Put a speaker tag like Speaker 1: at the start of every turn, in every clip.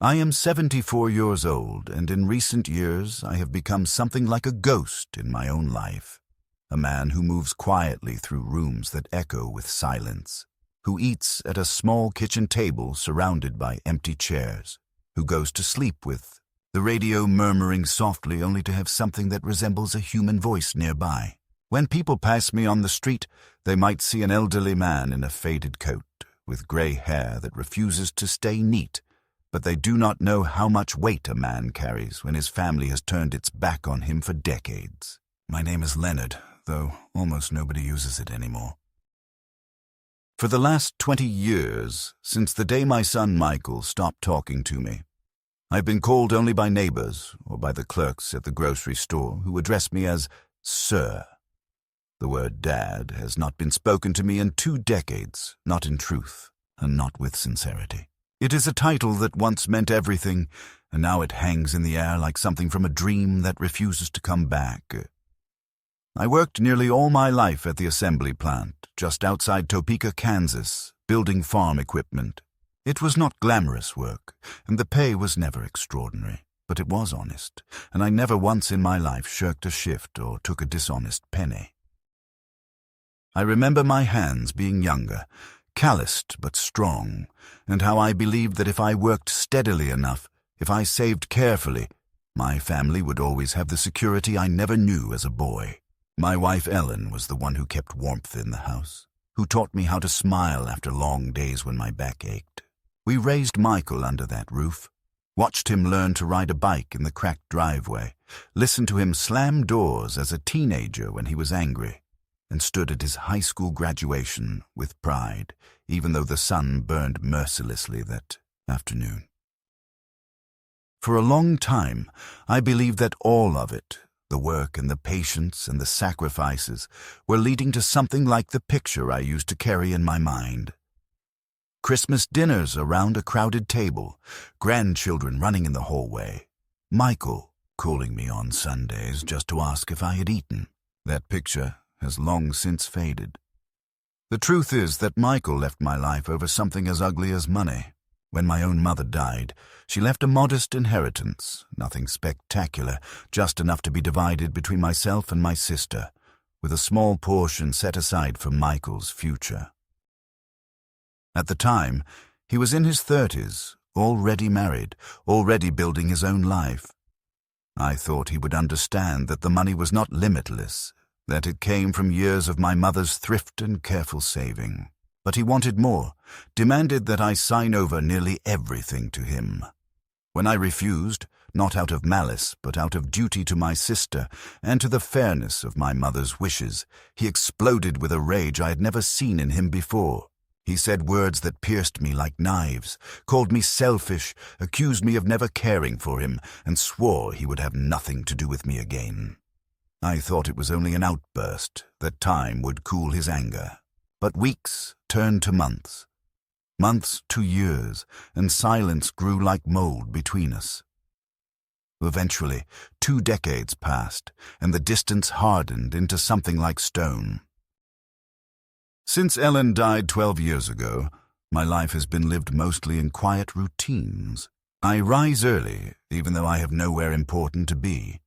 Speaker 1: I am 74 years old, and in recent years I have become something like a ghost in my own life. A man who moves quietly through rooms that echo with silence, who eats at a small kitchen table surrounded by empty chairs, who goes to sleep with the radio murmuring softly only to have something that resembles a human voice nearby. When people pass me on the street, they might see an elderly man in a faded coat, with gray hair that refuses to stay neat, but they do not know how much weight a man carries when his family has turned its back on him for decades. My name is Leonard, though almost nobody uses it anymore. For the last 20 years, since the day my son Michael stopped talking to me, I've been called only by neighbors or by the clerks at the grocery store who address me as Sir. The word Dad has not been spoken to me in 2 decades, not in truth and not with sincerity. It is a title that once meant everything, and now it hangs in the air like something from a dream that refuses to come back. I worked nearly all my life at the assembly plant, just outside Topeka, Kansas, building farm equipment. It was not glamorous work, and the pay was never extraordinary, but it was honest, and I never once in my life shirked a shift or took a dishonest penny. I remember my hands being younger, calloused but strong, and how I believed that if I worked steadily enough, if I saved carefully, my family would always have the security I never knew as a boy. My wife Ellen was the one who kept warmth in the house, who taught me how to smile after long days when my back ached. We raised Michael under that roof, watched him learn to ride a bike in the cracked driveway, listened to him slam doors as a teenager when he was angry, and stood at his high school graduation with pride, even though the sun burned mercilessly that afternoon. For a long time, I believed that all of it, the work and the patience and the sacrifices, were leading to something like the picture I used to carry in my mind. Christmas dinners around a crowded table, grandchildren running in the hallway, Michael calling me on Sundays just to ask if I had eaten. That picture has long since faded. The truth is that Michael left my life over something as ugly as money. When my own mother died, she left a modest inheritance, nothing spectacular, just enough to be divided between myself and my sister, with a small portion set aside for Michael's future. At the time, he was in his 30s, already married, already building his own life. I thought he would understand that the money was not limitless, that it came from years of my mother's thrift and careful saving. But he wanted more, demanded that I sign over nearly everything to him. When I refused, not out of malice, but out of duty to my sister and to the fairness of my mother's wishes, he exploded with a rage I had never seen in him before. He said words that pierced me like knives, called me selfish, accused me of never caring for him, and swore he would have nothing to do with me again. I thought it was only an outburst, that time would cool his anger. But weeks turned to months, months to years, and silence grew like mold between us. Eventually, 2 decades passed, and the distance hardened into something like stone. Since Ellen died 12 years ago, my life has been lived mostly in quiet routines. I rise early, even though I have nowhere important to be,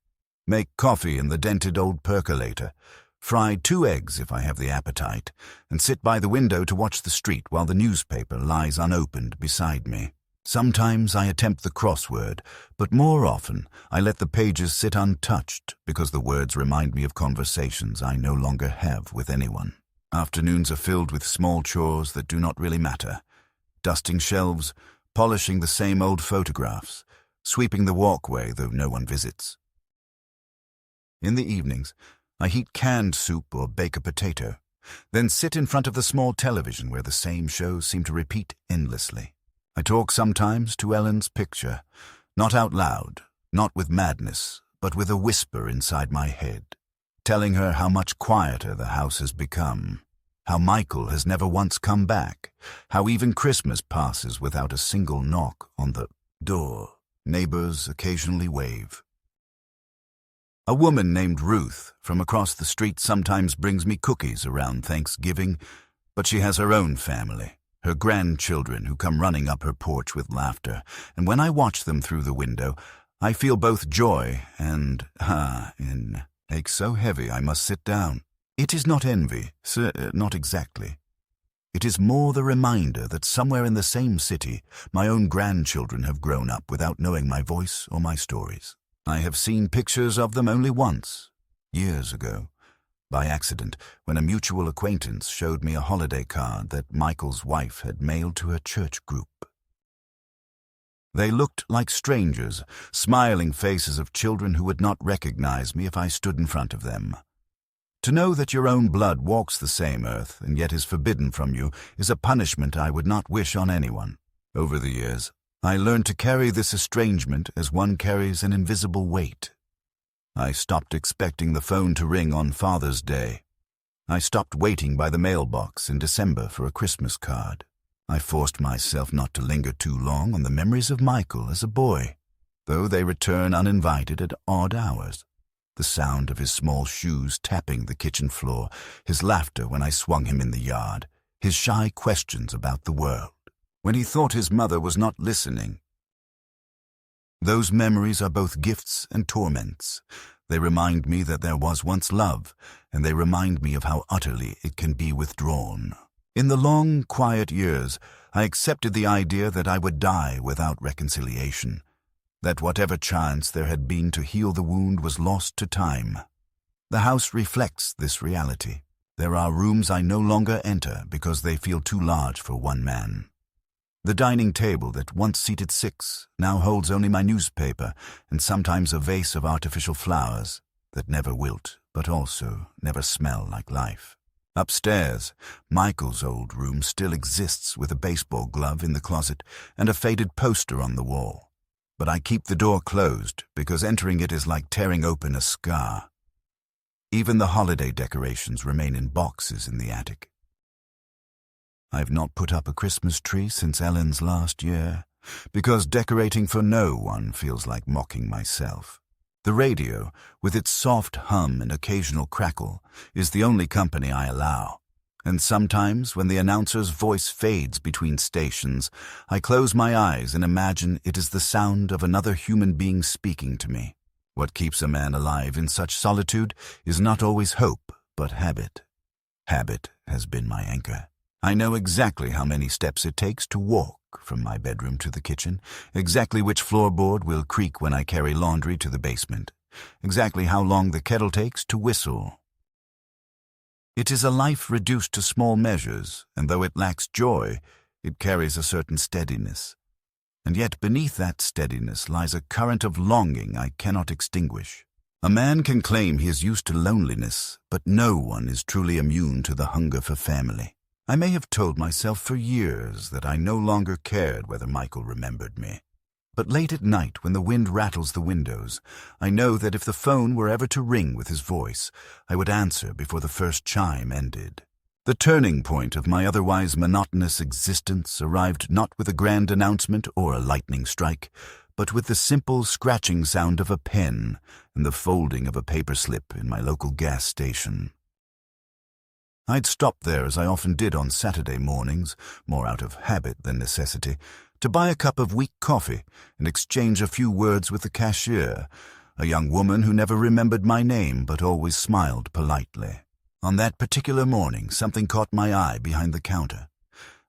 Speaker 1: make coffee in the dented old percolator, fry 2 eggs if I have the appetite, and sit by the window to watch the street while the newspaper lies unopened beside me. Sometimes I attempt the crossword, but more often I let the pages sit untouched because the words remind me of conversations I no longer have with anyone. Afternoons are filled with small chores that do not really matter. Dusting shelves, polishing the same old photographs, sweeping the walkway though no one visits. In the evenings, I heat canned soup or bake a potato, then sit in front of the small television where the same shows seem to repeat endlessly. I talk sometimes to Ellen's picture, not out loud, not with madness, but with a whisper inside my head, telling her how much quieter the house has become, how Michael has never once come back, how even Christmas passes without a single knock on the door. Neighbors occasionally wave. A woman named Ruth from across the street sometimes brings me cookies around Thanksgiving, but she has her own family, her grandchildren who come running up her porch with laughter, and when I watch them through the window, I feel both joy and, an ache so heavy I must sit down. It is not envy, not exactly. It is more the reminder that somewhere in the same city, my own grandchildren have grown up without knowing my voice or my stories. I have seen pictures of them only once, years ago, by accident, when a mutual acquaintance showed me a holiday card that Michael's wife had mailed to her church group. They looked like strangers, smiling faces of children who would not recognize me if I stood in front of them. To know that your own blood walks the same earth and yet is forbidden from you is a punishment I would not wish on anyone. Over the years, I learned to carry this estrangement as one carries an invisible weight. I stopped expecting the phone to ring on Father's Day. I stopped waiting by the mailbox in December for a Christmas card. I forced myself not to linger too long on the memories of Michael as a boy, though they return uninvited at odd hours. The sound of his small shoes tapping the kitchen floor, his laughter when I swung him in the yard, his shy questions about the world, when he thought his mother was not listening. Those memories are both gifts and torments. They remind me that there was once love, and they remind me of how utterly it can be withdrawn. In the long, quiet years, I accepted the idea that I would die without reconciliation, that whatever chance there had been to heal the wound was lost to time. The house reflects this reality. There are rooms I no longer enter because they feel too large for one man. The dining table that once seated 6 now holds only my newspaper and sometimes a vase of artificial flowers that never wilt but also never smell like life. Upstairs, Michael's old room still exists with a baseball glove in the closet and a faded poster on the wall. But I keep the door closed because entering it is like tearing open a scar. Even the holiday decorations remain in boxes in the attic. I've not put up a Christmas tree since Ellen's last year, because decorating for no one feels like mocking myself. The radio, with its soft hum and occasional crackle, is the only company I allow. And sometimes, when the announcer's voice fades between stations, I close my eyes and imagine it is the sound of another human being speaking to me. What keeps a man alive in such solitude is not always hope, but habit. Habit has been my anchor. I know exactly how many steps it takes to walk from my bedroom to the kitchen, exactly which floorboard will creak when I carry laundry to the basement, exactly how long the kettle takes to whistle. It is a life reduced to small measures, and though it lacks joy, it carries a certain steadiness. And yet beneath that steadiness lies a current of longing I cannot extinguish. A man can claim he is used to loneliness, but no one is truly immune to the hunger for family. I may have told myself for years that I no longer cared whether Michael remembered me. But late at night, when the wind rattles the windows, I know that if the phone were ever to ring with his voice, I would answer before the first chime ended. The turning point of my otherwise monotonous existence arrived not with a grand announcement or a lightning strike, but with the simple scratching sound of a pen and the folding of a paper slip in my local gas station. I'd stop there, as I often did on Saturday mornings, more out of habit than necessity, to buy a cup of weak coffee and exchange a few words with the cashier, a young woman who never remembered my name but always smiled politely. On that particular morning, something caught my eye behind the counter.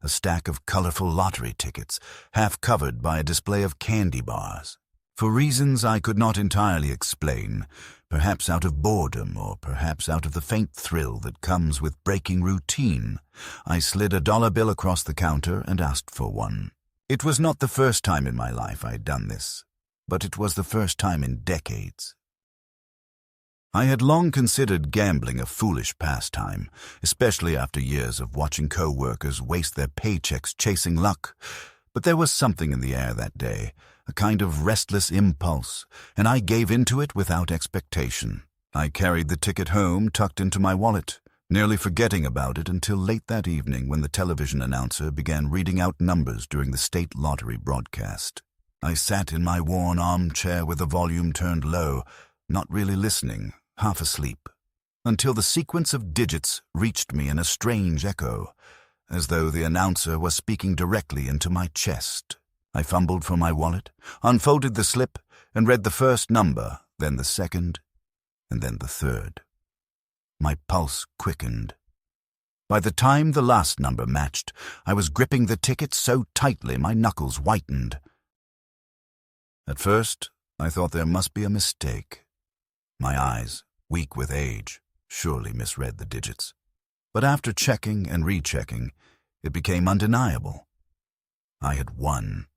Speaker 1: A stack of colorful lottery tickets, half covered by a display of candy bars. For reasons I could not entirely explain, perhaps out of boredom or perhaps out of the faint thrill that comes with breaking routine, I slid a dollar bill across the counter and asked for one. It was not the first time in my life I had done this, but it was the first time in decades. I had long considered gambling a foolish pastime, especially after years of watching co-workers waste their paychecks chasing luck, but there was something in the air that day, a kind of restless impulse, and I gave into it without expectation. I carried the ticket home tucked into my wallet, nearly forgetting about it until late that evening when the television announcer began reading out numbers during the state lottery broadcast. I sat in my worn armchair with the volume turned low, not really listening, half asleep, until the sequence of digits reached me in a strange echo, as though the announcer was speaking directly into my chest. I fumbled for my wallet, unfolded the slip, and read the first number, then the second, and then the third. My pulse quickened. By the time the last number matched, I was gripping the ticket so tightly my knuckles whitened. At first, I thought there must be a mistake. My eyes, weak with age, surely misread the digits. But after checking and rechecking, it became undeniable. I had won.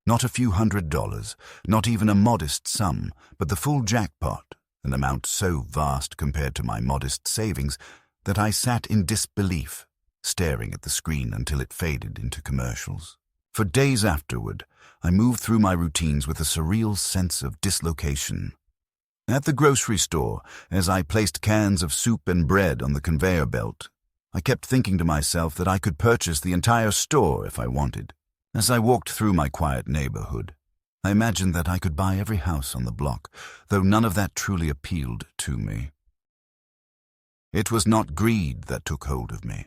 Speaker 1: Not a few $100s, not even a modest sum, but the full jackpot, an amount so vast compared to my modest savings that I sat in disbelief, staring at the screen until it faded into commercials. For days afterward, I moved through my routines with a surreal sense of dislocation. At the grocery store, as I placed cans of soup and bread on the conveyor belt, I kept thinking to myself that I could purchase the entire store if I wanted. As I walked through my quiet neighborhood, I imagined that I could buy every house on the block, though none of that truly appealed to me. It was not greed that took hold of me,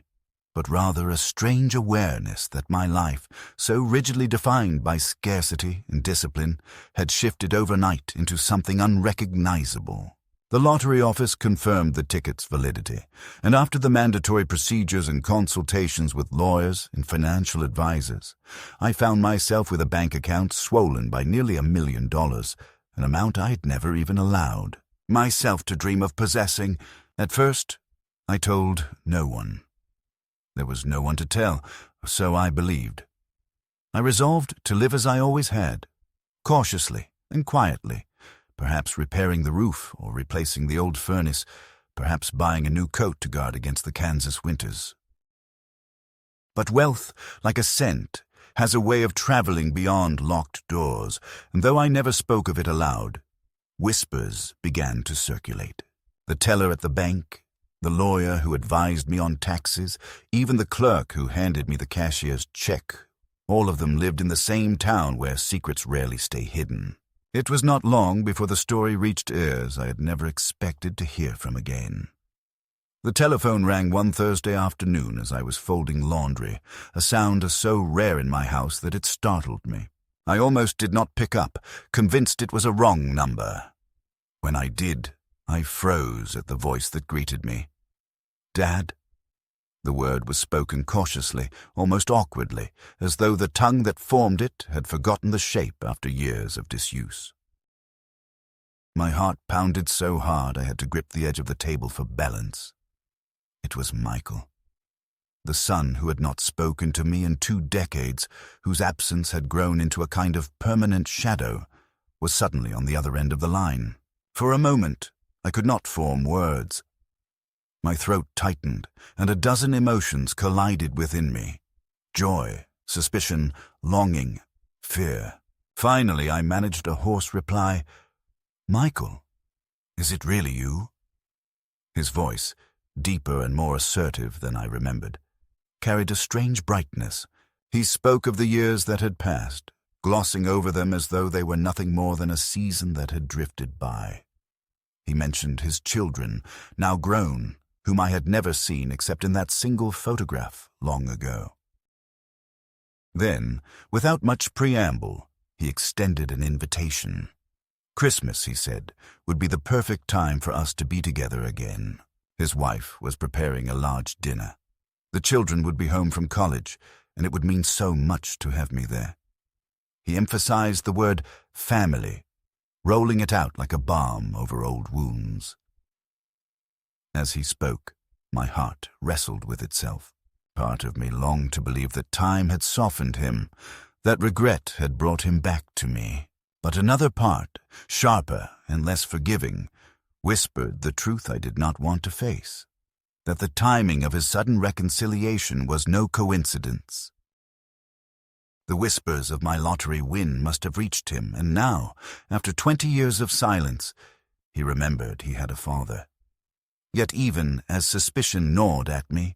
Speaker 1: but rather a strange awareness that my life, so rigidly defined by scarcity and discipline, had shifted overnight into something unrecognizable. The lottery office confirmed the ticket's validity, and after the mandatory procedures and consultations with lawyers and financial advisors, I found myself with a bank account swollen by nearly $1 million, an amount I had never even allowed myself to dream of possessing. At first, I told no one. There was no one to tell, so I believed. I resolved to live as I always had, cautiously and quietly, perhaps repairing the roof or replacing the old furnace, perhaps buying a new coat to guard against the Kansas winters. But wealth, like a scent, has a way of traveling beyond locked doors, and though I never spoke of it aloud, whispers began to circulate. The teller at the bank, the lawyer who advised me on taxes, even the clerk who handed me the cashier's check, all of them lived in the same town where secrets rarely stay hidden. It was not long before the story reached ears I had never expected to hear from again. The telephone rang one Thursday afternoon as I was folding laundry, a sound so rare in my house that it startled me. I almost did not pick up, convinced it was a wrong number. When I did, I froze at the voice that greeted me. "Dad?" The word was spoken cautiously, almost awkwardly, as though the tongue that formed it had forgotten the shape after years of disuse. My heart pounded so hard I had to grip the edge of the table for balance. It was Michael. The son who had not spoken to me in 2 decades, whose absence had grown into a kind of permanent shadow, was suddenly on the other end of the line. For a moment, I could not form words. My throat tightened, and a dozen emotions collided within me. Joy, suspicion, longing, fear. Finally, I managed a hoarse reply. "Michael, is it really you?" His voice, deeper and more assertive than I remembered, carried a strange brightness. He spoke of the years that had passed, glossing over them as though they were nothing more than a season that had drifted by. He mentioned his children, now grown, whom I had never seen except in that single photograph long ago. Then, without much preamble, he extended an invitation. Christmas, he said, would be the perfect time for us to be together again. His wife was preparing a large dinner. The children would be home from college, and it would mean so much to have me there. He emphasized the word family, rolling it out like a balm over old wounds. As he spoke, my heart wrestled with itself. Part of me longed to believe that time had softened him, that regret had brought him back to me. But another part, sharper and less forgiving, whispered the truth I did not want to face, that the timing of his sudden reconciliation was no coincidence. The whispers of my lottery win must have reached him, and now, after 20 years of silence, he remembered he had a father. Yet even as suspicion gnawed at me,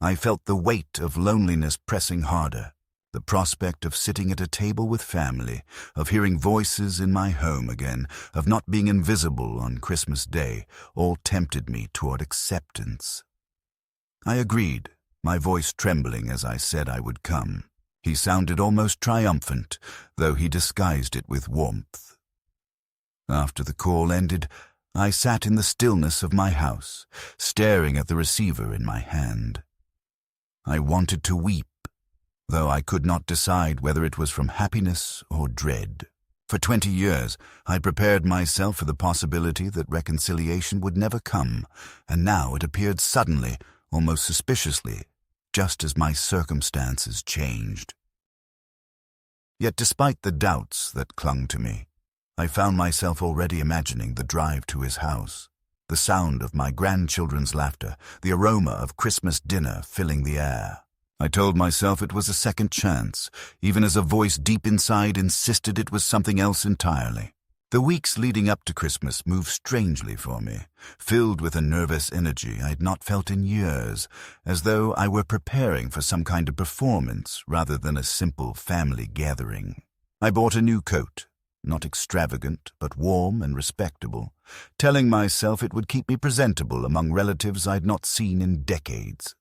Speaker 1: I felt the weight of loneliness pressing harder. The prospect of sitting at a table with family, of hearing voices in my home again, of not being invisible on Christmas Day, all tempted me toward acceptance. I agreed, my voice trembling as I said I would come. He sounded almost triumphant, though he disguised it with warmth. After the call ended, I sat in the stillness of my house, staring at the receiver in my hand. I wanted to weep, though I could not decide whether it was from happiness or dread. For 20 years, I prepared myself for the possibility that reconciliation would never come, and now it appeared suddenly, almost suspiciously, just as my circumstances changed. Yet despite the doubts that clung to me, I found myself already imagining the drive to his house, the sound of my grandchildren's laughter, the aroma of Christmas dinner filling the air. I told myself it was a second chance, even as a voice deep inside insisted it was something else entirely. The weeks leading up to Christmas moved strangely for me, filled with a nervous energy I had not felt in years, as though I were preparing for some kind of performance rather than a simple family gathering. I bought a new coat, not extravagant, but warm and respectable, telling myself it would keep me presentable among relatives I'd not seen in decades.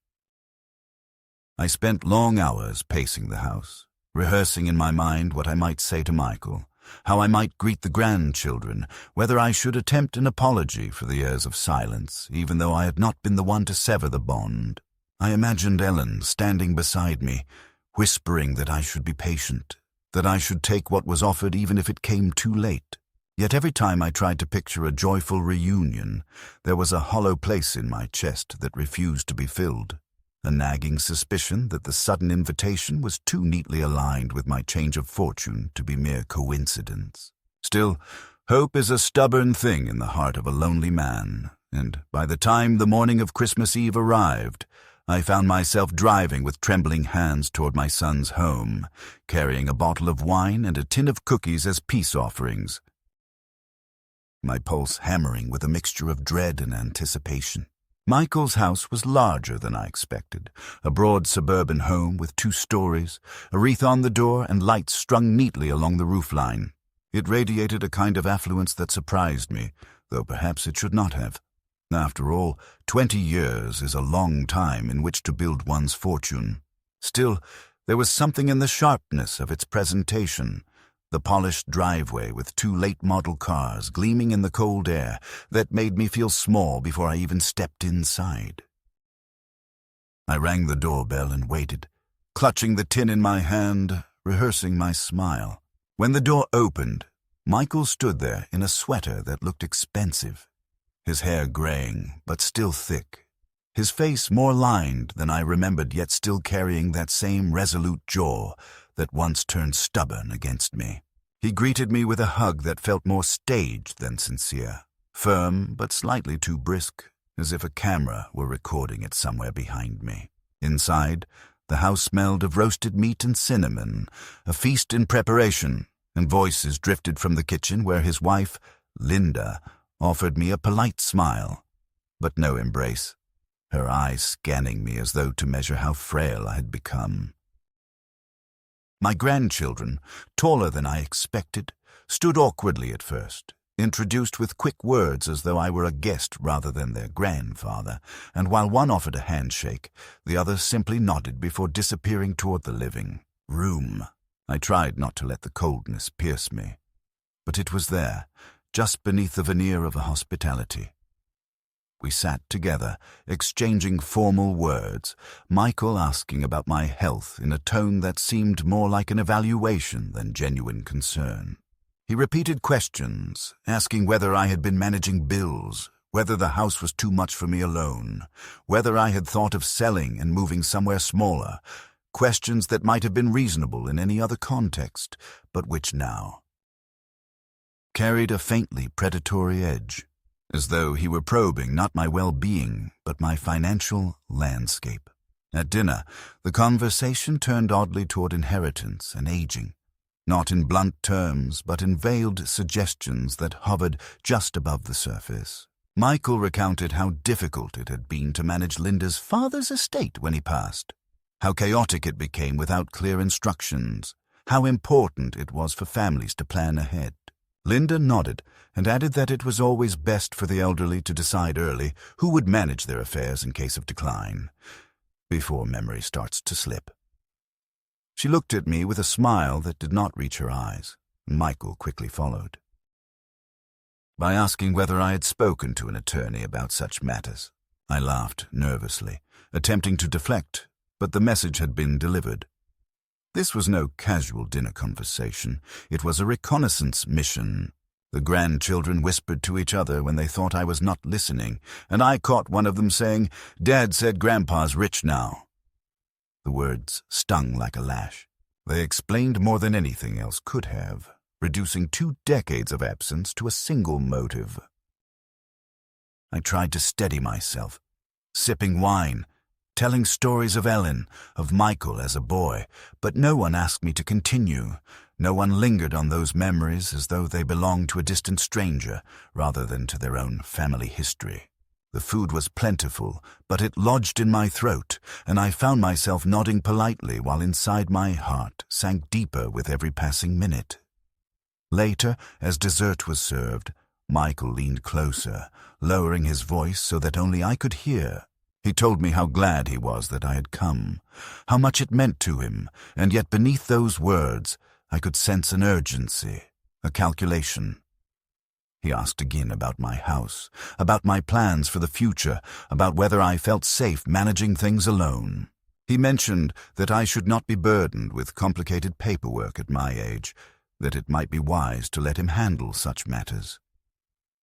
Speaker 1: I spent long hours pacing the house, rehearsing in my mind what I might say to Michael, how I might greet the grandchildren, whether I should attempt an apology for the years of silence, even though I had not been the one to sever the bond. I imagined Ellen standing beside me, whispering that I should be patient, that I should take what was offered even if it came too late. Yet every time I tried to picture a joyful reunion, there was a hollow place in my chest that refused to be filled. A nagging suspicion that the sudden invitation was too neatly aligned with my change of fortune to be mere coincidence. Still, hope is a stubborn thing in the heart of a lonely man, and by the time the morning of Christmas Eve arrived, I found myself driving with trembling hands toward my son's home, carrying a bottle of wine and a tin of cookies as peace offerings, my pulse hammering with a mixture of dread and anticipation. Michael's house was larger than I expected, a broad suburban home with 2 stories, a wreath on the door and lights strung neatly along the roofline. It radiated a kind of affluence that surprised me, though perhaps it should not have. After all, 20 years is a long time in which to build one's fortune. Still, there was something in the sharpness of its presentation, the polished driveway with 2 late-model cars gleaming in the cold air, that made me feel small before I even stepped inside. I rang the doorbell and waited, clutching the tin in my hand, rehearsing my smile. When the door opened, Michael stood there in a sweater that looked expensive, his hair graying but still thick, his face more lined than I remembered, yet still carrying that same resolute jaw that once turned stubborn against me. He greeted me with a hug that felt more staged than sincere, firm but slightly too brisk, as if a camera were recording it somewhere behind me. Inside, the house smelled of roasted meat and cinnamon, a feast in preparation, and voices drifted from the kitchen where his wife, Linda, offered me a polite smile, but no embrace, her eyes scanning me as though to measure how frail I had become. My grandchildren, taller than I expected, stood awkwardly at first, introduced with quick words as though I were a guest rather than their grandfather, and while one offered a handshake, the other simply nodded before disappearing toward the living room. I tried not to let the coldness pierce me, but it was there, just beneath the veneer of hospitality. We sat together, exchanging formal words, Michael asking about my health in a tone that seemed more like an evaluation than genuine concern. He repeated questions, asking whether I had been managing bills, whether the house was too much for me alone, whether I had thought of selling and moving somewhere smaller, questions that might have been reasonable in any other context, but which now carried a faintly predatory edge, as though he were probing not my well-being, but my financial landscape. At dinner, the conversation turned oddly toward inheritance and aging, not in blunt terms, but in veiled suggestions that hovered just above the surface. Michael recounted how difficult it had been to manage Linda's father's estate when he passed, how chaotic it became without clear instructions, how important it was for families to plan ahead. Linda nodded and added that it was always best for the elderly to decide early who would manage their affairs in case of decline. before memory starts to slip. She looked at me with a smile that did not reach her eyes, and Michael quickly followed. By asking whether I had spoken to an attorney about such matters, I laughed nervously, attempting to deflect, but the message had been delivered. This was no casual dinner conversation. It was a reconnaissance mission. The grandchildren whispered to each other when they thought I was not listening, and I caught one of them saying, "Dad said Grandpa's rich now." The words stung like a lash. They explained more than anything else could have, reducing 2 decades of absence to a single motive. I tried to steady myself, sipping wine, telling stories of Ellen, of Michael as a boy, but no one asked me to continue. No one lingered on those memories as though they belonged to a distant stranger rather than to their own family history. The food was plentiful, but it lodged in my throat, and I found myself nodding politely while inside my heart sank deeper with every passing minute. Later, as dessert was served, Michael leaned closer, lowering his voice so that only I could hear. He told me how glad he was that I had come, how much it meant to him, and yet beneath those words I could sense an urgency, a calculation. He asked again about my house, about my plans for the future, about whether I felt safe managing things alone. He mentioned that I should not be burdened with complicated paperwork at my age, that it might be wise to let him handle such matters.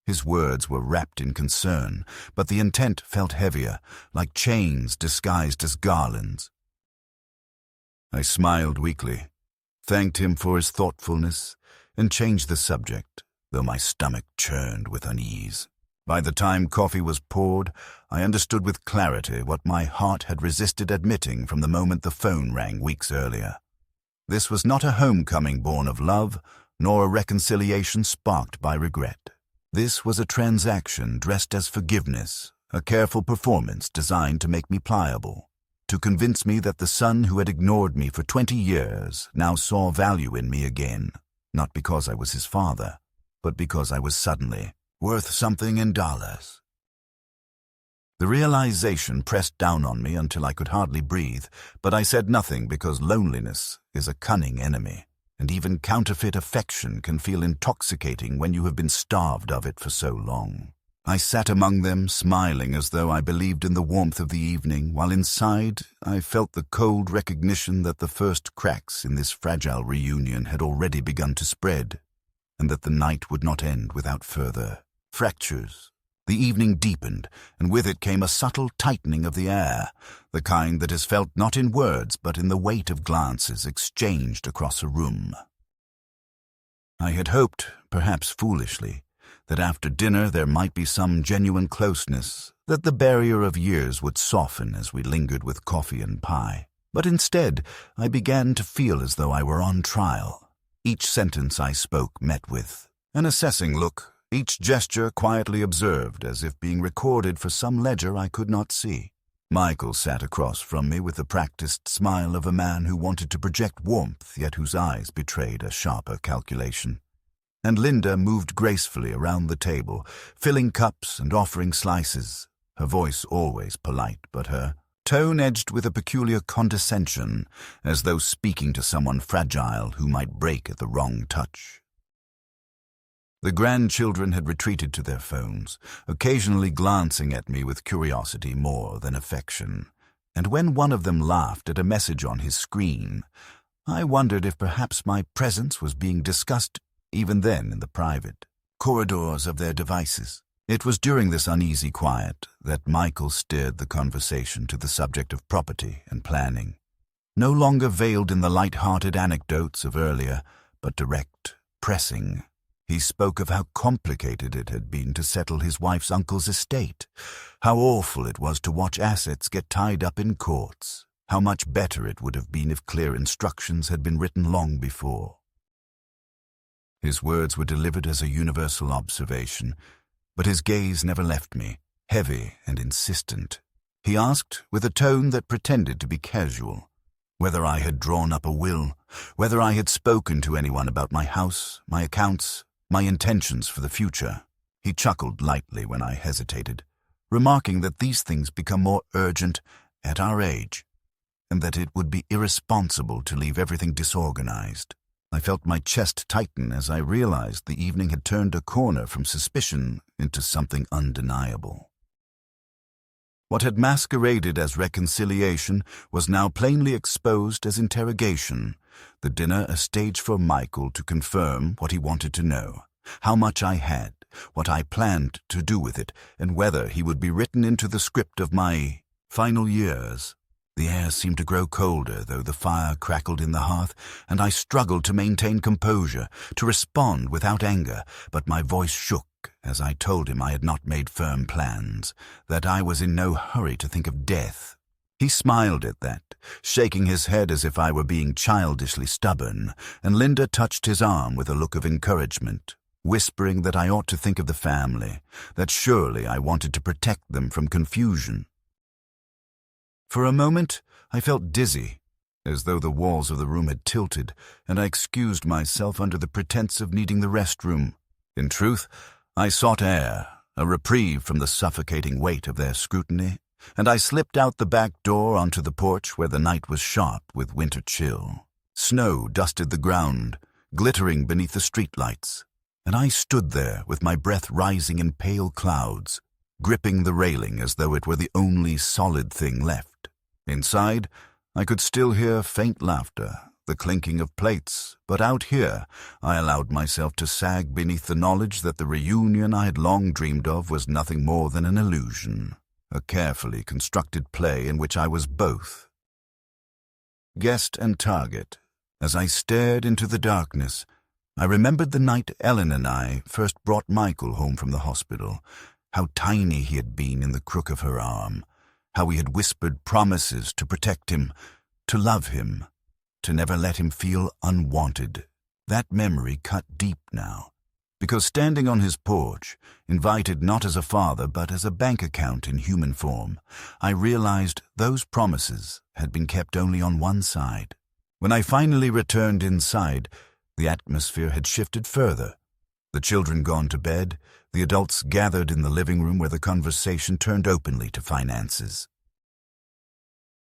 Speaker 1: His words were wrapped in concern, but the intent felt heavier, like chains disguised as garlands. I smiled weakly, thanked him for his thoughtfulness, and changed the subject, though my stomach churned with unease. By the time coffee was poured, I understood with clarity what my heart had resisted admitting from the moment the phone rang weeks earlier. This was not a homecoming born of love, nor a reconciliation sparked by regret. This was a transaction dressed as forgiveness, a careful performance designed to make me pliable, to convince me that the son who had ignored me for 20 years now saw value in me again, not because I was his father, but because I was suddenly worth something in dollars. The realization pressed down on me until I could hardly breathe, but I said nothing because loneliness is a cunning enemy, and even counterfeit affection can feel intoxicating when you have been starved of it for so long. I sat among them, smiling as though I believed in the warmth of the evening, while inside I felt the cold recognition that the first cracks in this fragile reunion had already begun to spread, and that the night would not end without further fractures. The evening deepened, and with it came a subtle tightening of the air, the kind that is felt not in words but in the weight of glances exchanged across a room. I had hoped, perhaps foolishly, that after dinner there might be some genuine closeness, that the barrier of years would soften as we lingered with coffee and pie. But instead, I began to feel as though I were on trial. Each sentence I spoke met with an assessing look, each gesture quietly observed as if being recorded for some ledger I could not see. Michael sat across from me with the practiced smile of a man who wanted to project warmth yet whose eyes betrayed a sharper calculation. And Linda moved gracefully around the table, filling cups and offering slices, her voice always polite, but her tone edged with a peculiar condescension, as though speaking to someone fragile who might break at the wrong touch. The grandchildren had retreated to their phones, occasionally glancing at me with curiosity more than affection, and when one of them laughed at a message on his screen, I wondered if perhaps my presence was being discussed even then in the private corridors of their devices. It was during this uneasy quiet that Michael steered the conversation to the subject of property and planning, no longer veiled in the light-hearted anecdotes of earlier, but direct, pressing. He spoke of how complicated it had been to settle his wife's uncle's estate, how awful it was to watch assets get tied up in courts, how much better it would have been if clear instructions had been written long before. His words were delivered as a universal observation, but his gaze never left me, heavy and insistent. He asked, with a tone that pretended to be casual, whether I had drawn up a will, whether I had spoken to anyone about my house, my accounts, my intentions for the future. He chuckled lightly when I hesitated, remarking that these things become more urgent at our age, and that it would be irresponsible to leave everything disorganized. I felt my chest tighten as I realized the evening had turned a corner from suspicion into something undeniable. What had masqueraded as reconciliation was now plainly exposed as interrogation, the dinner a stage for Michael to confirm what he wanted to know, how much I had, what I planned to do with it, and whether he would be written into the script of my final years. The air seemed to grow colder, though the fire crackled in the hearth, and I struggled to maintain composure, to respond without anger, but my voice shook as I told him I had not made firm plans, that I was in no hurry to think of death. He smiled at that, shaking his head as if I were being childishly stubborn, and Linda touched his arm with a look of encouragement, whispering that I ought to think of the family, that surely I wanted to protect them from confusion. For a moment, I felt dizzy, as though the walls of the room had tilted, and I excused myself under the pretense of needing the restroom. In truth, I sought air, a reprieve from the suffocating weight of their scrutiny, and I slipped out the back door onto the porch where the night was sharp with winter chill. Snow dusted the ground, glittering beneath the streetlights, and I stood there with my breath rising in pale clouds, gripping the railing as though it were the only solid thing left. Inside, I could still hear faint laughter, the clinking of plates, but out here I allowed myself to sag beneath the knowledge that the reunion I had long dreamed of was nothing more than an illusion, a carefully constructed play in which I was both guest and target. As I stared into the darkness, I remembered the night Ellen and I first brought Michael home from the hospital, how tiny he had been in the crook of her arm, how we had whispered promises to protect him, to love him, to never let him feel unwanted. That memory cut deep now, because standing on his porch, invited not as a father but as a bank account in human form, I realized those promises had been kept only on one side. When I finally returned inside, the atmosphere had shifted further. The children gone to bed, the adults gathered in the living room where the conversation turned openly to finances.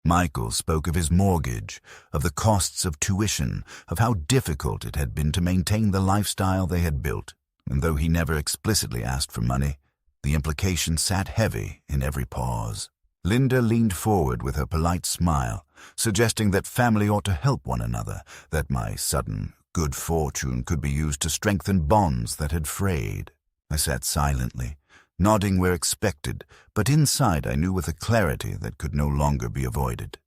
Speaker 1: Michael spoke of his mortgage, of the costs of tuition, of how difficult it had been to maintain the lifestyle they had built, and though he never explicitly asked for money, the implication sat heavy in every pause. Linda leaned forward with her polite smile, suggesting that family ought to help one another, that my sudden good fortune could be used to strengthen bonds that had frayed. I sat silently, nodding where expected, but inside I knew with a clarity that could no longer be avoided.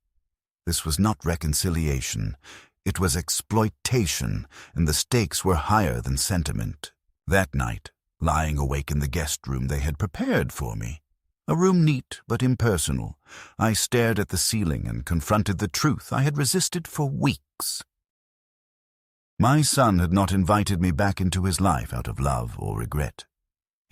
Speaker 1: This was not reconciliation. It was exploitation, and the stakes were higher than sentiment. That night, lying awake in the guest room they had prepared for me, a room neat but impersonal, I stared at the ceiling and confronted the truth I had resisted for weeks. My son had not invited me back into his life out of love or regret.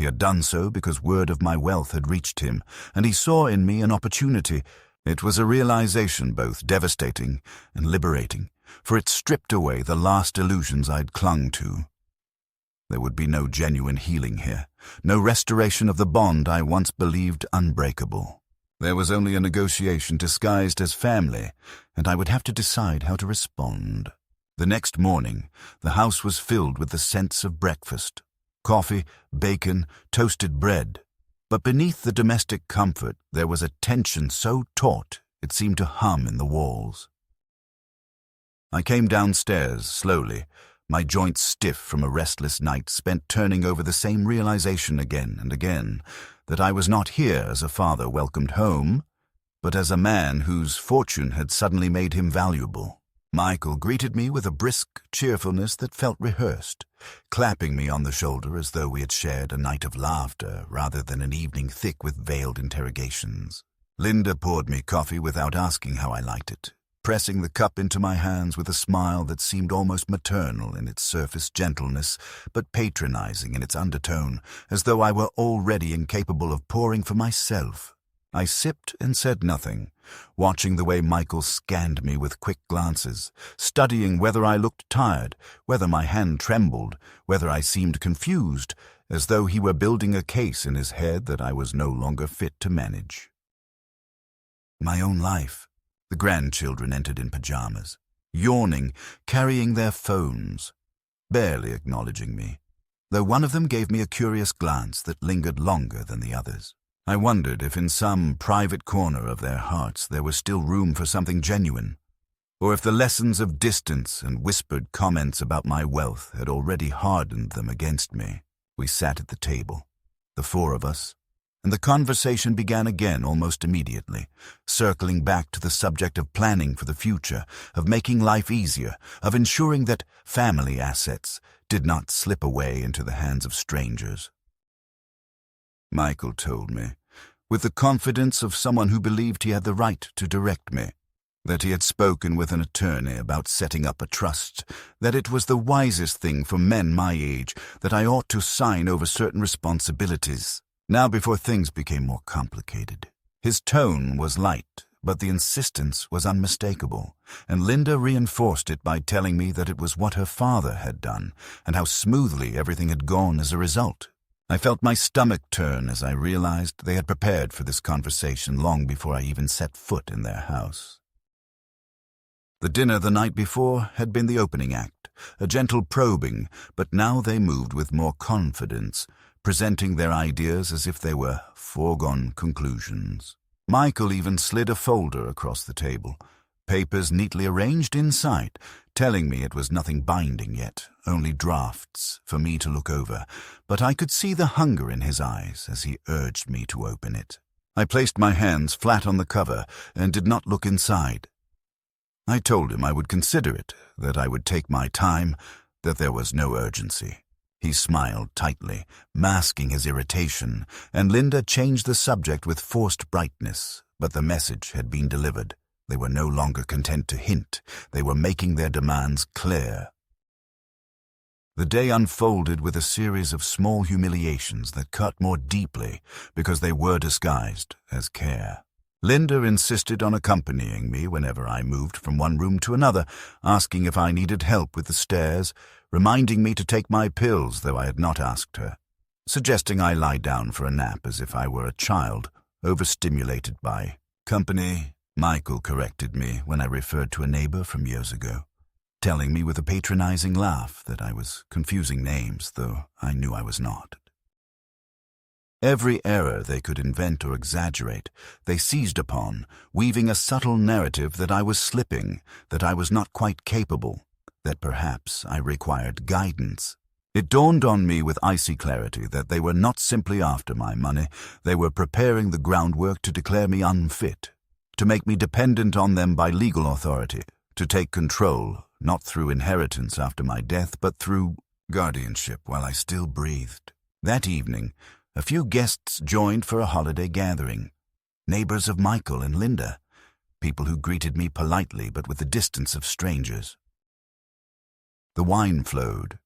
Speaker 1: He had done so because word of my wealth had reached him, and he saw in me an opportunity. It was a realization both devastating and liberating, for it stripped away the last illusions I'd clung to. There would be no genuine healing here, no restoration of the bond I once believed unbreakable. There was only a negotiation disguised as family, and I would have to decide how to respond. The next morning, the house was filled with the scents of breakfast, coffee, bacon, toasted bread. But beneath the domestic comfort, there was a tension so taut it seemed to hum in the walls. I came downstairs slowly, my joints stiff from a restless night spent turning over the same realization again and again, that I was not here as a father welcomed home, but as a man whose fortune had suddenly made him valuable. Michael greeted me with a brisk cheerfulness that felt rehearsed, clapping me on the shoulder as though we had shared a night of laughter rather than an evening thick with veiled interrogations. Linda poured me coffee without asking how I liked it, pressing the cup into my hands with a smile that seemed almost maternal in its surface gentleness, but patronizing in its undertone, as though I were already incapable of pouring for myself. I sipped and said nothing, watching the way Michael scanned me with quick glances, studying whether I looked tired, whether my hand trembled, whether I seemed confused, as though he were building a case in his head that I was no longer fit to manage. My own life. The grandchildren entered in pajamas, yawning, carrying their phones, barely acknowledging me, though one of them gave me a curious glance that lingered longer than the others. I wondered if in some private corner of their hearts there was still room for something genuine, or if the lessons of distance and whispered comments about my wealth had already hardened them against me. We sat at the table, the four of us, and the conversation began again almost immediately, circling back to the subject of planning for the future, of making life easier, of ensuring that family assets did not slip away into the hands of strangers. Michael told me, with the confidence of someone who believed he had the right to direct me, that he had spoken with an attorney about setting up a trust, that it was the wisest thing for men my age, that I ought to sign over certain responsibilities. Now, before things became more complicated, his tone was light, but the insistence was unmistakable, and Linda reinforced it by telling me that it was what her father had done, and how smoothly everything had gone as a result. I felt my stomach turn as I realized they had prepared for this conversation long before I even set foot in their house. The dinner the night before had been the opening act, a gentle probing, but now they moved with more confidence, presenting their ideas as if they were foregone conclusions. Michael even slid a folder across the table, papers neatly arranged inside, telling me it was nothing binding yet, only drafts for me to look over, but I could see the hunger in his eyes as he urged me to open it. I placed my hands flat on the cover and did not look inside. I told him I would consider it, that I would take my time, that there was no urgency. He smiled tightly, masking his irritation, and Linda changed the subject with forced brightness, but the message had been delivered. They were no longer content to hint. They were making their demands clear. The day unfolded with a series of small humiliations that cut more deeply because they were disguised as care. Linda insisted on accompanying me whenever I moved from one room to another, asking if I needed help with the stairs, reminding me to take my pills, though I had not asked her, suggesting I lie down for a nap as if I were a child, overstimulated by company. Michael corrected me when I referred to a neighbor from years ago, telling me with a patronizing laugh that I was confusing names, though I knew I was not. Every error they could invent or exaggerate, they seized upon, weaving a subtle narrative that I was slipping, that I was not quite capable, that perhaps I required guidance. It dawned on me with icy clarity that they were not simply after my money, they were preparing the groundwork to declare me unfit, to make me dependent on them by legal authority, to take control, not through inheritance after my death, but through guardianship while I still breathed. That evening, a few guests joined for a holiday gathering, neighbors of Michael and Linda, people who greeted me politely but with the distance of strangers. The wine flowed,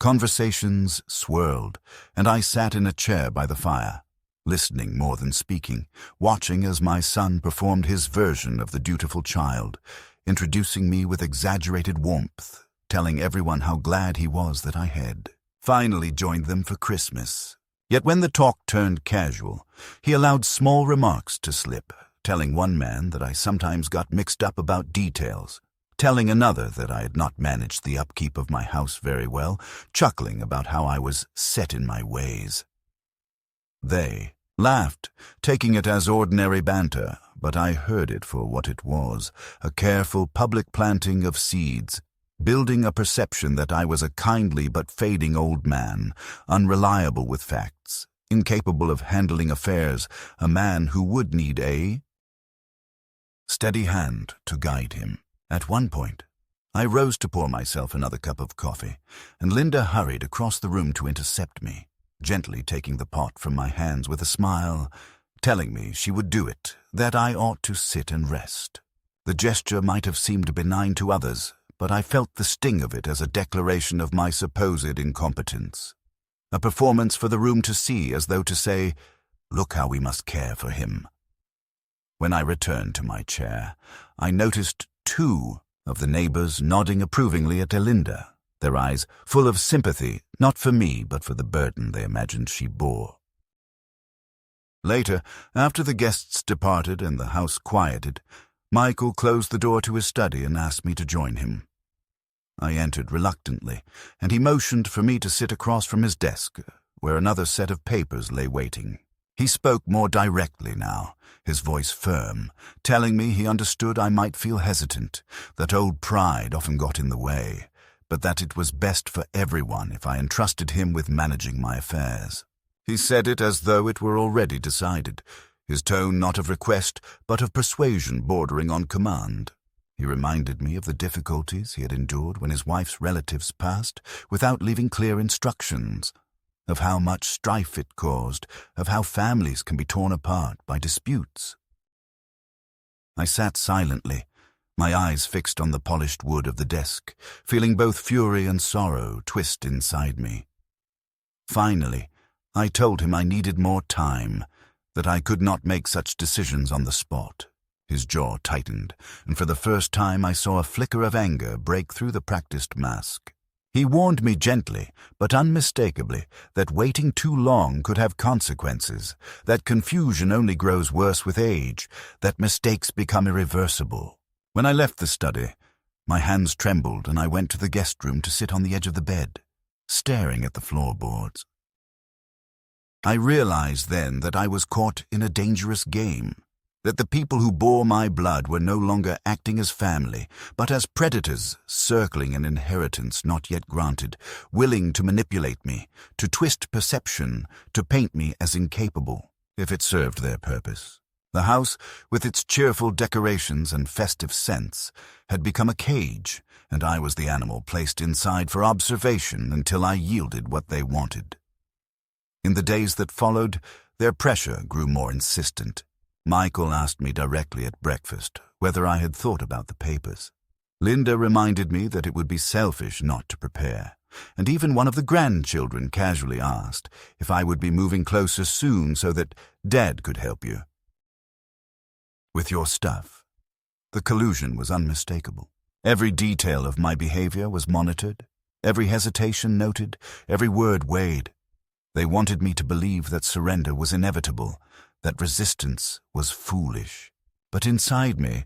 Speaker 1: conversations swirled, and I sat in a chair by the fire, listening more than speaking, watching as my son performed his version of the dutiful child, introducing me with exaggerated warmth, telling everyone how glad he was that I had finally joined them for Christmas. Yet when the talk turned casual, he allowed small remarks to slip, telling one man that I sometimes got mixed up about details, telling another that I had not managed the upkeep of my house very well, chuckling about how I was set in my ways. They laughed, taking it as ordinary banter, but I heard it for what it was, a careful public planting of seeds, building a perception that I was a kindly but fading old man, unreliable with facts, incapable of handling affairs, a man who would need a steady hand to guide him. At one point, I rose to pour myself another cup of coffee, and Linda hurried across the room to intercept me, gently taking the pot from my hands with a smile, telling me she would do it, that I ought to sit and rest. The gesture might have seemed benign to others, but I felt the sting of it as a declaration of my supposed incompetence, a performance for the room to see, as though to say, "Look how we must care for him." When I returned to my chair, I noticed two of the neighbors nodding approvingly at Elinda, their eyes full of sympathy, not for me, but for the burden they imagined she bore. Later, after the guests departed and the house quieted, Michael closed the door to his study and asked me to join him. I entered reluctantly, and he motioned for me to sit across from his desk, where another set of papers lay waiting. He spoke more directly now, his voice firm, telling me he understood I might feel hesitant, that old pride often got in the way, but that it was best for everyone if I entrusted him with managing my affairs. He said it as though it were already decided, his tone not of request, but of persuasion bordering on command. He reminded me of the difficulties he had endured when his wife's relatives passed without leaving clear instructions, of how much strife it caused, of how families can be torn apart by disputes. I sat silently, my eyes fixed on the polished wood of the desk, feeling both fury and sorrow twist inside me. Finally, I told him I needed more time, that I could not make such decisions on the spot. His jaw tightened, and for the first time I saw a flicker of anger break through the practiced mask. He warned me gently, but unmistakably, that waiting too long could have consequences, that confusion only grows worse with age, that mistakes become irreversible. When I left the study, my hands trembled and I went to the guest room to sit on the edge of the bed, staring at the floorboards. I realized then that I was caught in a dangerous game, that the people who bore my blood were no longer acting as family, but as predators circling an inheritance not yet granted, willing to manipulate me, to twist perception, to paint me as incapable, if it served their purpose. The house, with its cheerful decorations and festive scents, had become a cage, and I was the animal placed inside for observation until I yielded what they wanted. In the days that followed, their pressure grew more insistent. Michael asked me directly at breakfast whether I had thought about the papers. Linda reminded me that it would be selfish not to prepare, and even one of the grandchildren casually asked if I would be moving closer soon so that Dad could help you. With your stuff. The collusion was unmistakable. Every detail of my behavior was monitored, every hesitation noted, every word weighed. They wanted me to believe that surrender was inevitable, that resistance was foolish. But inside me,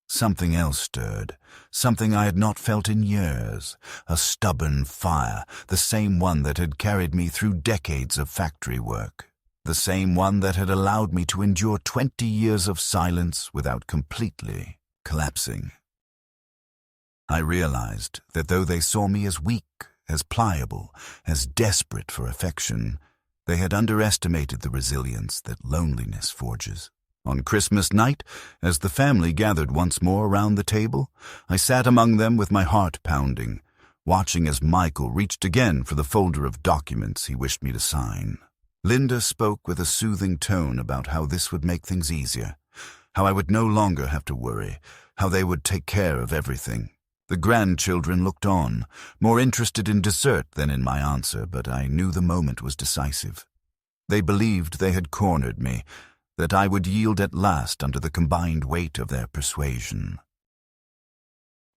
Speaker 1: something else stirred, something I had not felt in years, a stubborn fire, the same one that had carried me through decades of factory work, the same one that had allowed me to endure 20 years of silence without completely collapsing. I realized that though they saw me as weak, as pliable, as desperate for affection, they had underestimated the resilience that loneliness forges. On Christmas night, as the family gathered once more around the table, I sat among them with my heart pounding, watching as Michael reached again for the folder of documents he wished me to sign. Linda spoke with a soothing tone about how this would make things easier, how I would no longer have to worry, how they would take care of everything. The grandchildren looked on, more interested in dessert than in my answer, but I knew the moment was decisive. They believed they had cornered me, that I would yield at last under the combined weight of their persuasion.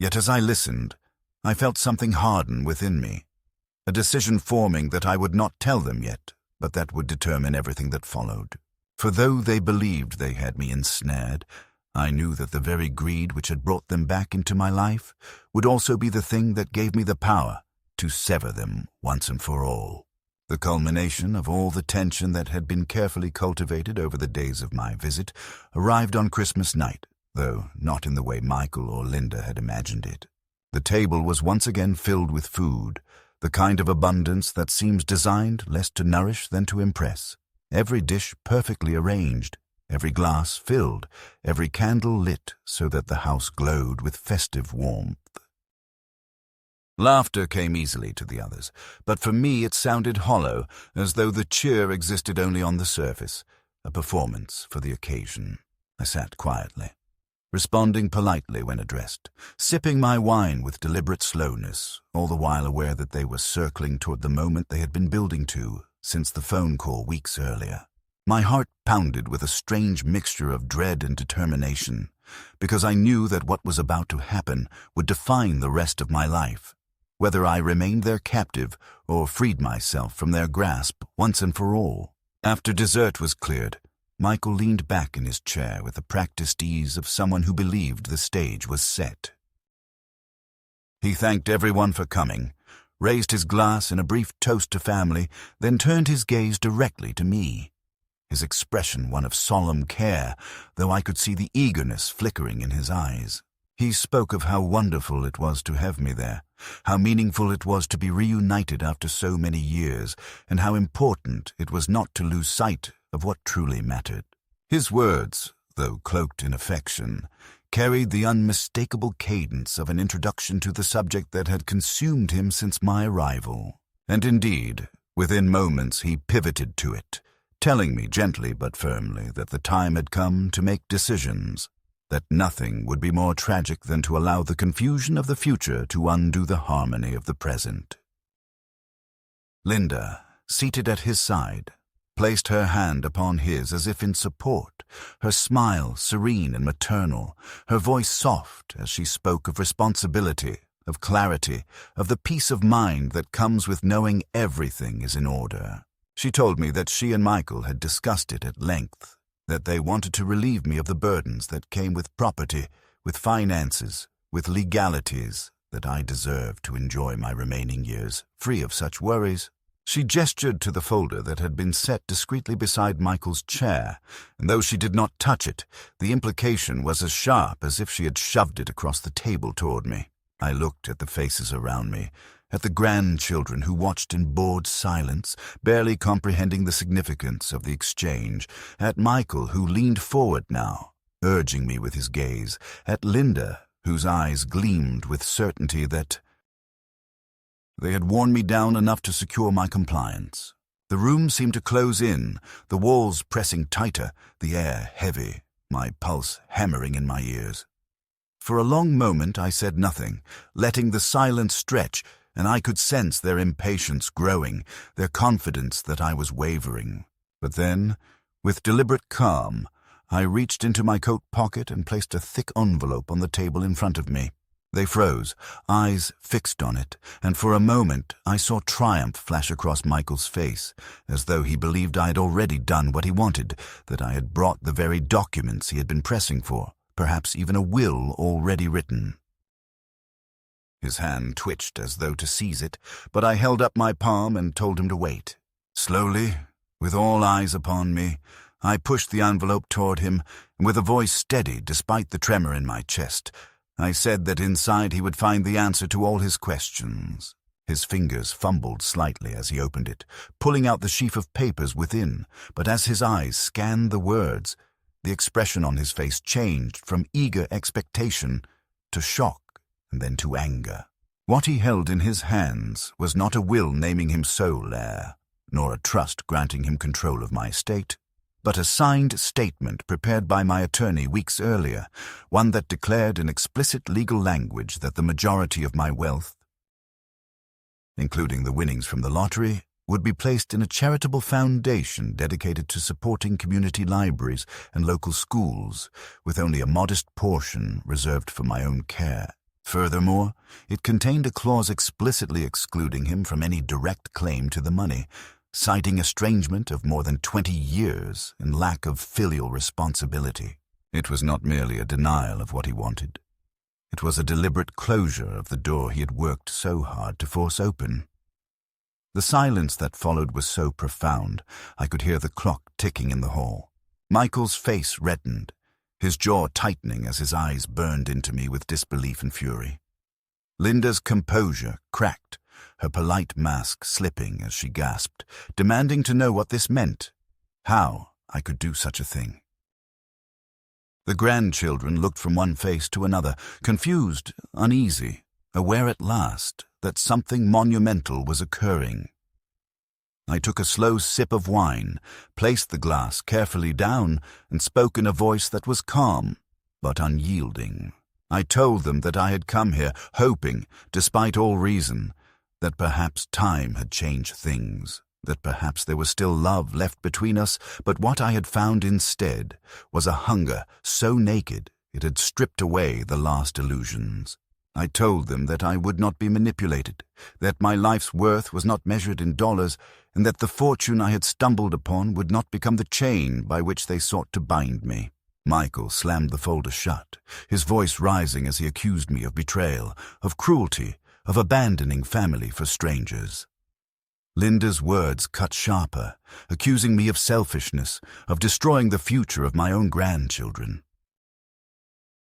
Speaker 1: Yet as I listened, I felt something harden within me, a decision forming that I would not tell them yet, but that would determine everything that followed. For though they believed they had me ensnared, I knew that the very greed which had brought them back into my life would also be the thing that gave me the power to sever them once and for all. The culmination of all the tension that had been carefully cultivated over the days of my visit arrived on Christmas night, though not in the way Michael or Linda had imagined it. The table was once again filled with food, the kind of abundance that seems designed less to nourish than to impress. Every dish perfectly arranged, every glass filled, every candle lit so that the house glowed with festive warmth. Laughter came easily to the others, but for me it sounded hollow, as though the cheer existed only on the surface, a performance for the occasion. I sat quietly, responding politely when addressed, sipping my wine with deliberate slowness, all the while aware that they were circling toward the moment they had been building to since the phone call weeks earlier. My heart pounded with a strange mixture of dread and determination, because I knew that what was about to happen would define the rest of my life, whether I remained their captive or freed myself from their grasp once and for all. After dessert was cleared, Michael leaned back in his chair with the practiced ease of someone who believed the stage was set. He thanked everyone for coming, raised his glass in a brief toast to family, then turned his gaze directly to me, his expression one of solemn care, though I could see the eagerness flickering in his eyes. He spoke of how wonderful it was to have me there, how meaningful it was to be reunited after so many years, and how important it was not to lose sight of what truly mattered. His words, though cloaked in affection, carried the unmistakable cadence of an introduction to the subject that had consumed him since my arrival. And indeed, within moments he pivoted to it, telling me gently but firmly that the time had come to make decisions, that nothing would be more tragic than to allow the confusion of the future to undo the harmony of the present. Linda, seated at his side, placed her hand upon his as if in support, her smile serene and maternal, her voice soft as she spoke of responsibility, of clarity, of the peace of mind that comes with knowing everything is in order. She told me that she and Michael had discussed it at length, that they wanted to relieve me of the burdens that came with property, with finances, with legalities, that I deserved to enjoy my remaining years, free of such worries. She gestured to the folder that had been set discreetly beside Michael's chair, and though she did not touch it, the implication was as sharp as if she had shoved it across the table toward me. I looked at the faces around me, at the grandchildren who watched in bored silence, barely comprehending the significance of the exchange, at Michael who leaned forward now, urging me with his gaze, at Linda whose eyes gleamed with certainty that they had worn me down enough to secure my compliance. The room seemed to close in, the walls pressing tighter, the air heavy, my pulse hammering in my ears. For a long moment I said nothing, letting the silence stretch, and I could sense their impatience growing, their confidence that I was wavering. But then, with deliberate calm, I reached into my coat pocket and placed a thick envelope on the table in front of me. They froze, eyes fixed on it, and for a moment I saw triumph flash across Michael's face, as though he believed I had already done what he wanted, that I had brought the very documents he had been pressing for, perhaps even a will already written. His hand twitched as though to seize it, but I held up my palm and told him to wait. Slowly, with all eyes upon me, I pushed the envelope toward him, and with a voice steady despite the tremor in my chest, I said that inside he would find the answer to all his questions. His fingers fumbled slightly as he opened it, pulling out the sheaf of papers within, but as his eyes scanned the words, the expression on his face changed from eager expectation to shock and then to anger. What he held in his hands was not a will naming him sole heir, nor a trust granting him control of my estate, but a signed statement prepared by my attorney weeks earlier, one that declared in explicit legal language that the majority of my wealth, including the winnings from the lottery, would be placed in a charitable foundation dedicated to supporting community libraries and local schools, with only a modest portion reserved for my own care. Furthermore, it contained a clause explicitly excluding him from any direct claim to the money, citing estrangement of more than 20 years and lack of filial responsibility. It was not merely a denial of what he wanted. It was a deliberate closure of the door he had worked so hard to force open. The silence that followed was so profound, I could hear the clock ticking in the hall. Michael's face reddened, his jaw tightening as his eyes burned into me with disbelief and fury. Linda's composure cracked, her polite mask slipping as she gasped, demanding to know what this meant, how I could do such a thing. The grandchildren looked from one face to another, confused, uneasy, aware at last that something monumental was occurring. I took a slow sip of wine, placed the glass carefully down, and spoke in a voice that was calm, but unyielding. I told them that I had come here, hoping, despite all reason, that perhaps time had changed things, that perhaps there was still love left between us, but what I had found instead was a hunger so naked it had stripped away the last illusions. I told them that I would not be manipulated, that my life's worth was not measured in dollars, and that the fortune I had stumbled upon would not become the chain by which they sought to bind me. Michael slammed the folder shut, his voice rising as he accused me of betrayal, of cruelty, of abandoning family for strangers. Linda's words cut sharper, accusing me of selfishness, of destroying the future of my own grandchildren.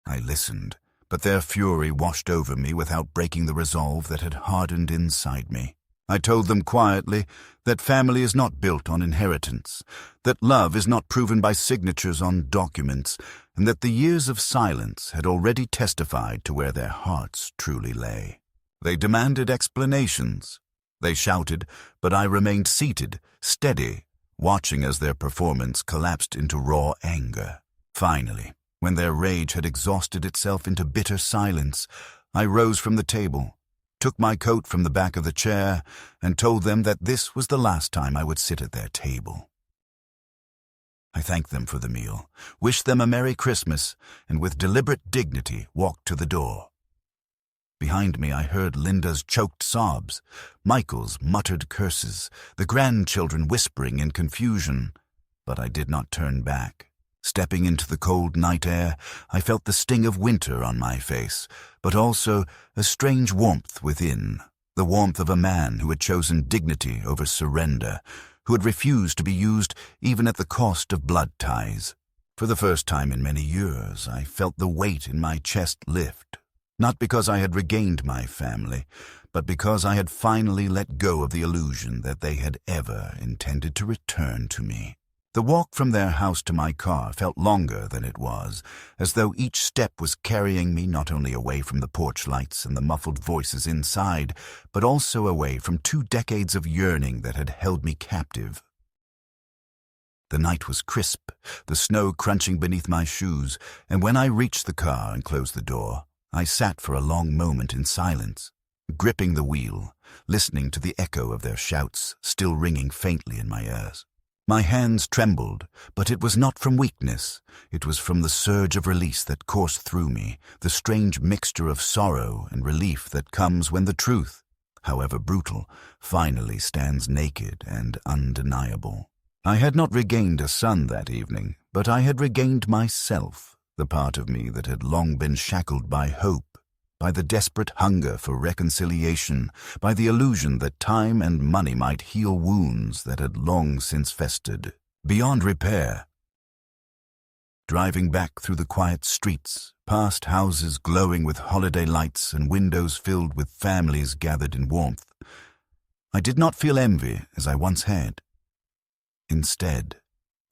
Speaker 1: I listened, but their fury washed over me without breaking the resolve that had hardened inside me. I told them quietly that family is not built on inheritance, that love is not proven by signatures on documents, and that the years of silence had already testified to where their hearts truly lay. They demanded explanations. They shouted, but I remained seated, steady, watching as their performance collapsed into raw anger. Finally, when their rage had exhausted itself into bitter silence, I rose from the table, took my coat from the back of the chair, and told them that this was the last time I would sit at their table. I thanked them for the meal, wished them a Merry Christmas, and with deliberate dignity walked to the door. Behind me I heard Linda's choked sobs, Michael's muttered curses, the grandchildren whispering in confusion, but I did not turn back. Stepping into the cold night air, I felt the sting of winter on my face, but also a strange warmth within, the warmth of a man who had chosen dignity over surrender, who had refused to be used even at the cost of blood ties. For the first time in many years, I felt the weight in my chest lift, not because I had regained my family, but because I had finally let go of the illusion that they had ever intended to return to me. The walk from their house to my car felt longer than it was, as though each step was carrying me not only away from the porch lights and the muffled voices inside, but also away from 2 decades of yearning that had held me captive. The night was crisp, the snow crunching beneath my shoes, and when I reached the car and closed the door, I sat for a long moment in silence, gripping the wheel, listening to the echo of their shouts still ringing faintly in my ears. My hands trembled, but it was not from weakness. It was from the surge of release that coursed through me, the strange mixture of sorrow and relief that comes when the truth, however brutal, finally stands naked and undeniable. I had not regained a son that evening, but I had regained myself, the part of me that had long been shackled by hope, by the desperate hunger for reconciliation, by the illusion that time and money might heal wounds that had long since festered, beyond repair. Driving back through the quiet streets, past houses glowing with holiday lights and windows filled with families gathered in warmth, I did not feel envy as I once had. Instead,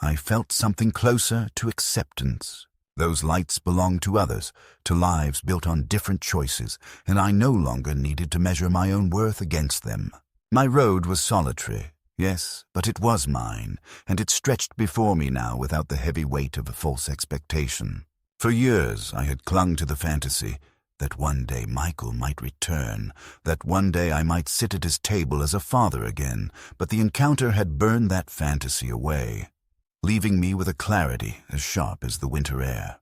Speaker 1: I felt something closer to acceptance. Those lights belonged to others, to lives built on different choices, and I no longer needed to measure my own worth against them. My road was solitary, yes, but it was mine, and it stretched before me now without the heavy weight of a false expectation. For years I had clung to the fantasy that one day Michael might return, that one day I might sit at his table as a father again, but the encounter had burned that fantasy away, leaving me with a clarity as sharp as the winter air.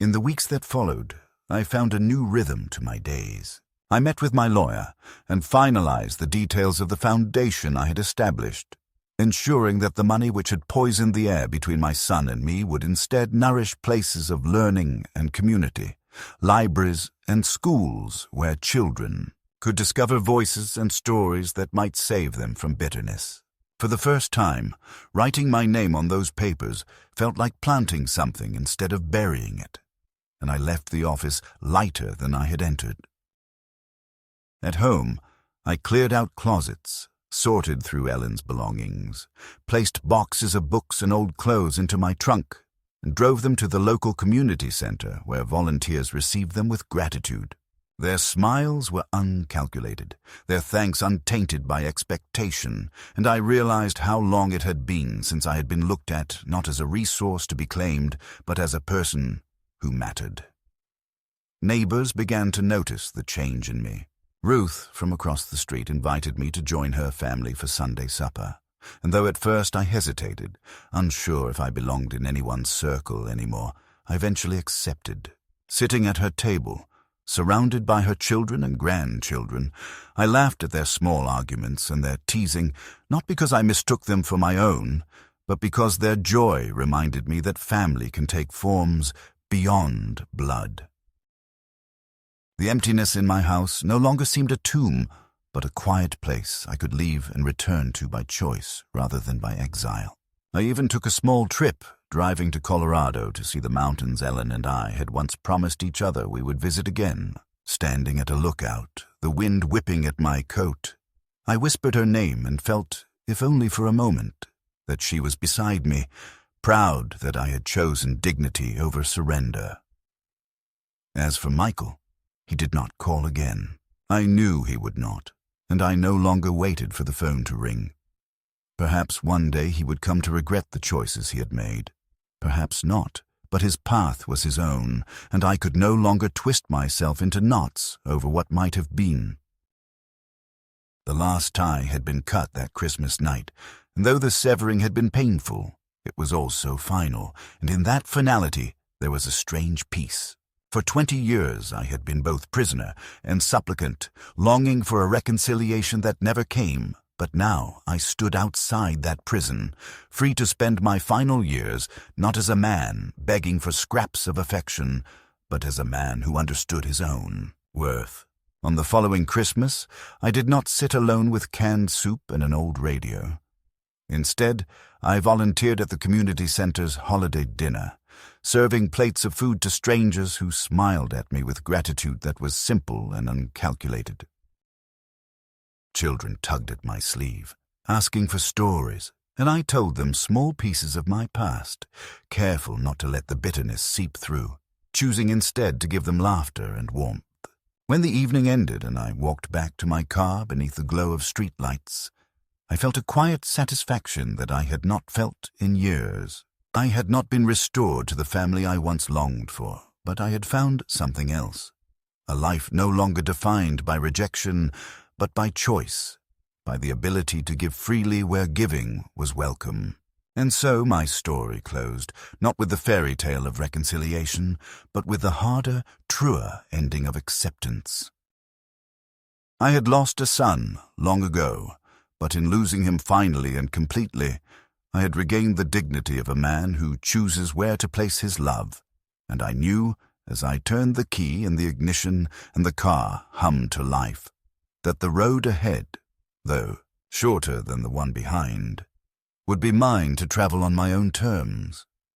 Speaker 1: In the weeks that followed, I found a new rhythm to my days. I met with my lawyer and finalized the details of the foundation I had established, ensuring that the money which had poisoned the air between my son and me would instead nourish places of learning and community, libraries and schools where children could discover voices and stories that might save them from bitterness. For the first time, writing my name on those papers felt like planting something instead of burying it, and I left the office lighter than I had entered. At home, I cleared out closets, sorted through Ellen's belongings, placed boxes of books and old clothes into my trunk, and drove them to the local community center where volunteers received them with gratitude. Their smiles were uncalculated, their thanks untainted by expectation, and I realized how long it had been since I had been looked at not as a resource to be claimed, but as a person who mattered. Neighbors began to notice the change in me. Ruth from across the street invited me to join her family for Sunday supper, and though at first I hesitated, unsure if I belonged in anyone's circle anymore, I eventually accepted. Sitting at her table, Surrounded by her children and grandchildren, I laughed at their small arguments and their teasing, not because I mistook them for my own, but because their joy reminded me that family can take forms beyond blood. The emptiness in my house no longer seemed a tomb, but a quiet place I could leave and return to by choice rather than by exile. I even took a small trip, driving to Colorado to see the mountains Ellen and I had once promised each other we would visit again. Standing at a lookout, the wind whipping at my coat, I whispered her name and felt, if only for a moment, that she was beside me, proud that I had chosen dignity over surrender. As for Michael, he did not call again. I knew he would not, and I no longer waited for the phone to ring. Perhaps one day he would come to regret the choices he had made. Perhaps not, but his path was his own, and I could no longer twist myself into knots over what might have been. The last tie had been cut that Christmas night, and though the severing had been painful, it was also final, and in that finality there was a strange peace. For 20 years I had been both prisoner and supplicant, longing for a reconciliation that never came. But now I stood outside that prison, free to spend my final years not as a man begging for scraps of affection, but as a man who understood his own worth. On the following Christmas, I did not sit alone with canned soup and an old radio. Instead, I volunteered at the community center's holiday dinner, serving plates of food to strangers who smiled at me with gratitude that was simple and uncalculated. Children tugged at my sleeve, asking for stories, and I told them small pieces of my past, careful not to let the bitterness seep through, choosing instead to give them laughter and warmth. When the evening ended and I walked back to my car beneath the glow of streetlights, I felt a quiet satisfaction that I had not felt in years. I had not been restored to the family I once longed for, but I had found something else. A life no longer defined by rejection, but by choice, by the ability to give freely where giving was welcome. And so my story closed, not with the fairy tale of reconciliation, but with the harder, truer ending of acceptance. I had lost a son long ago, but in losing him finally and completely, I had regained the dignity of a man who chooses where to place his love, and I knew, as I turned the key in the ignition and the car hummed to life, that the road ahead, though shorter than the one behind, would be mine to travel on my own terms.